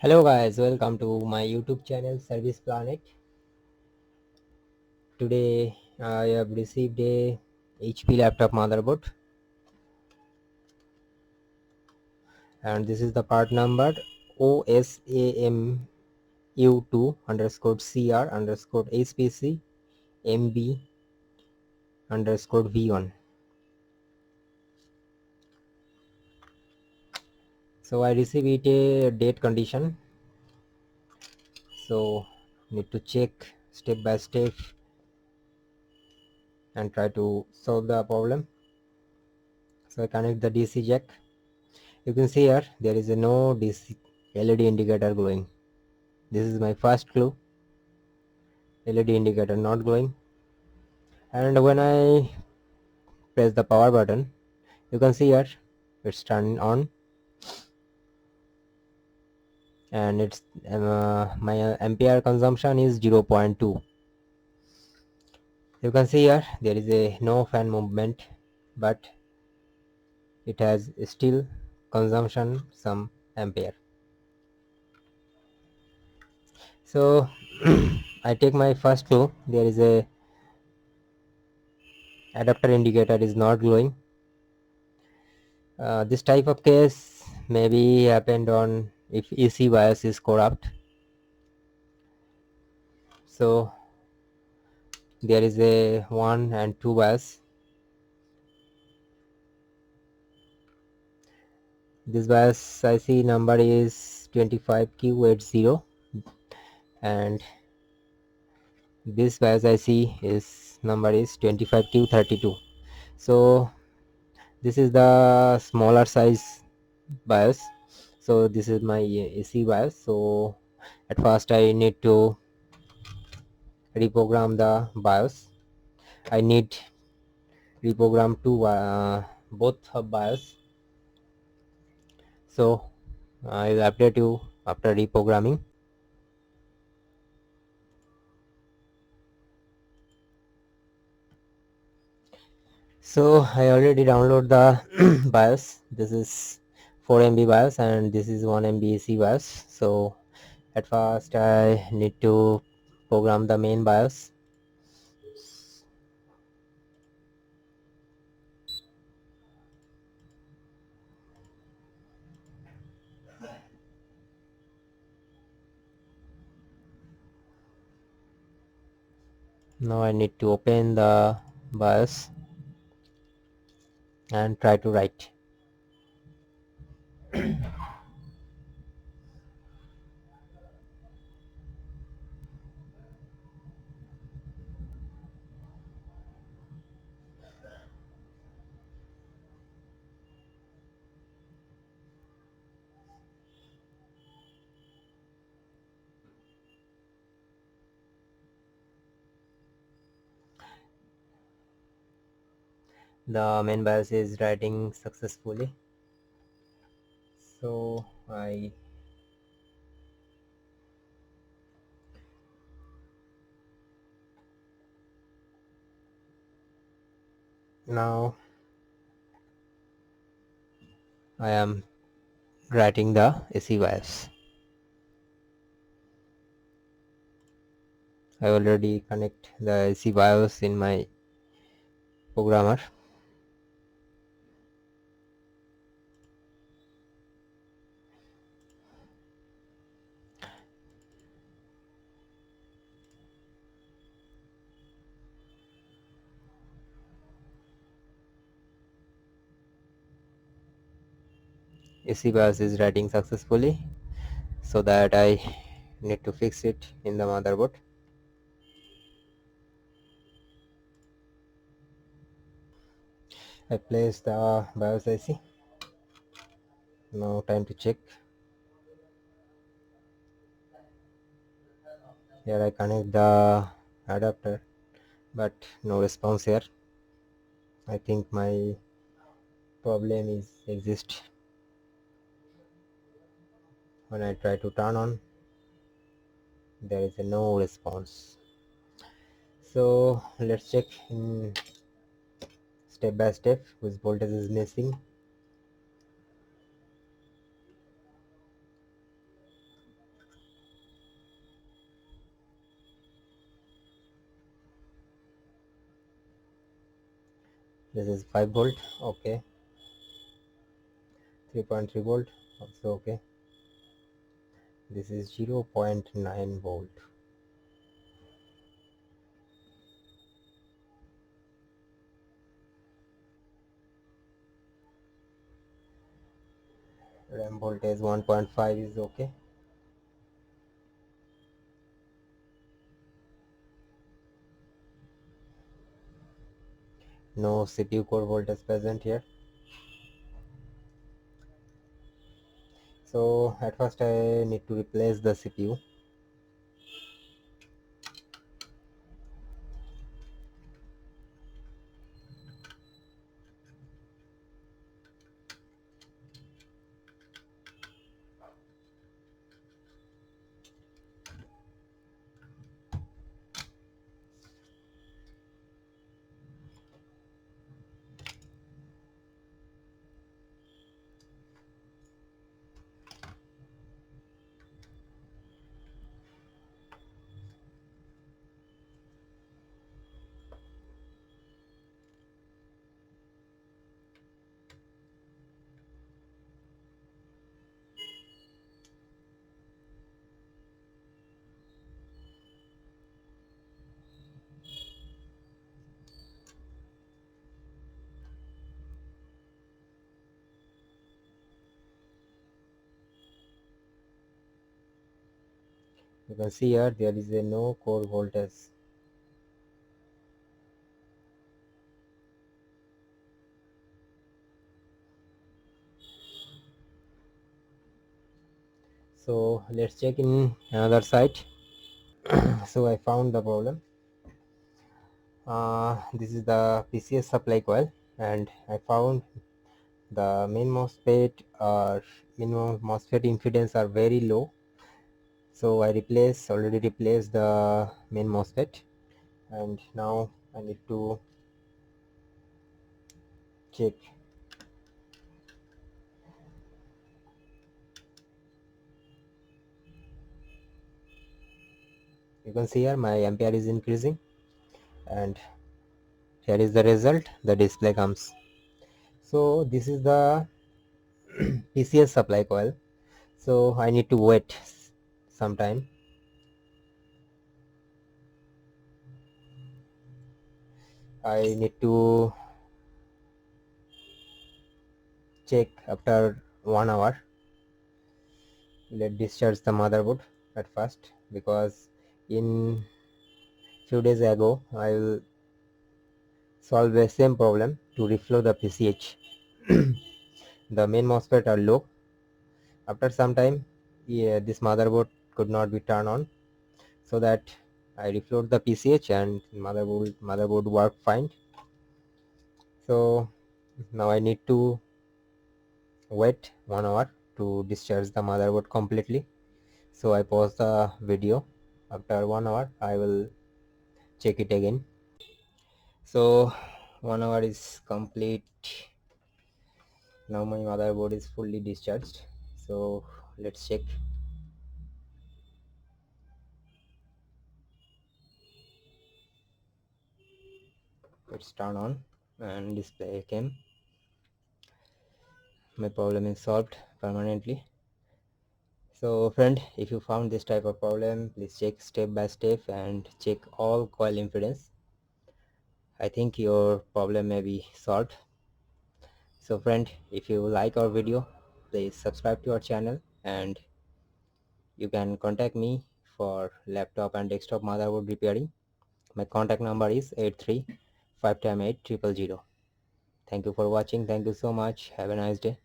Hello guys, welcome to my YouTube channel Service Planet. Today I have received a HP laptop motherboard and this is the part number OSAMU2 underscore CR underscore SPC MB underscore V1. So I receive it a date condition, so need to check step by step and try to solve the problem. So I connect the DC jack. You can see here there is a no DC LED indicator glowing. This is my first clue. LED indicator not glowing. And when I press the power button, you can see here it's turned on, and it's my ampere consumption is 0.2. You can see here there is a no fan movement, but it has still consumption some ampere. So I take my first clue. There is a adapter indicator is not glowing. This type of case maybe happened on if EC bias is corrupt. So there is a 1 and 2 bias. This bias IC number is 25Q80 and this bias IC is number is 25Q32. So this is the smaller size bias. So this is my AC bias. So at first I need to reprogram the BIOS. I need reprogram both of BIOS. So I will update you after reprogramming. So I already download the BIOS. This is 4 MB BIOS and this is 1 MB AC BIOS. So at first I need to program the main BIOS. Now I need to open the BIOS and try to write. The main BIOS is writing successfully. So I now I am writing the AC BIOS. I already connect the AC BIOS in my programmer. AC BIOS is writing successfully, so that I need to fix it in the motherboard. I place the BIOS IC. Now time to check. Here I connect the adapter, but no response here. I think my problem is exist. When I try to turn on, there is a no response. So let's check in step by step which voltage is missing. This is 5 volt. Okay. 3.3 volt also. Okay. This is 0.9 volt. RAM voltage 1.5 is okay. No CPU core voltage present here. So at first I need to replace the CPU. You can see here there is a no core voltage. So let's check in another site. So I found the problem. This is the PCS supply coil, and I found the main MOSFET or minimum MOSFET impedance are very low. So I already replaced the main MOSFET, and now I need to check. You can see here my ampere is increasing, and here is the result. The display comes. So this is the PCS supply coil. So I need to wait some time. I need to check after 1 hour. Let discharge the motherboard at first, because in few days ago I will solve the same problem to reflow the PCH. The main MOSFET are low. After some time, yeah, this motherboard could not be turned on, so that I reflowed the PCH and motherboard worked fine. So now I need to wait 1 hour to discharge the motherboard completely. So I pause the video. After 1 hour I will check it again. So 1 hour is complete. Now my motherboard is fully discharged. So let's check. It's turned on and display came. My problem is solved permanently. So friend, if you found this type of problem, please check step by step and check all coil impedance. I think your problem may be solved. So friend, if you like our video, please subscribe to our channel, and you can contact me for laptop and desktop motherboard repairing. My contact number is 83 5 8 000. Thank you for watching. Thank you so much. Have a nice day.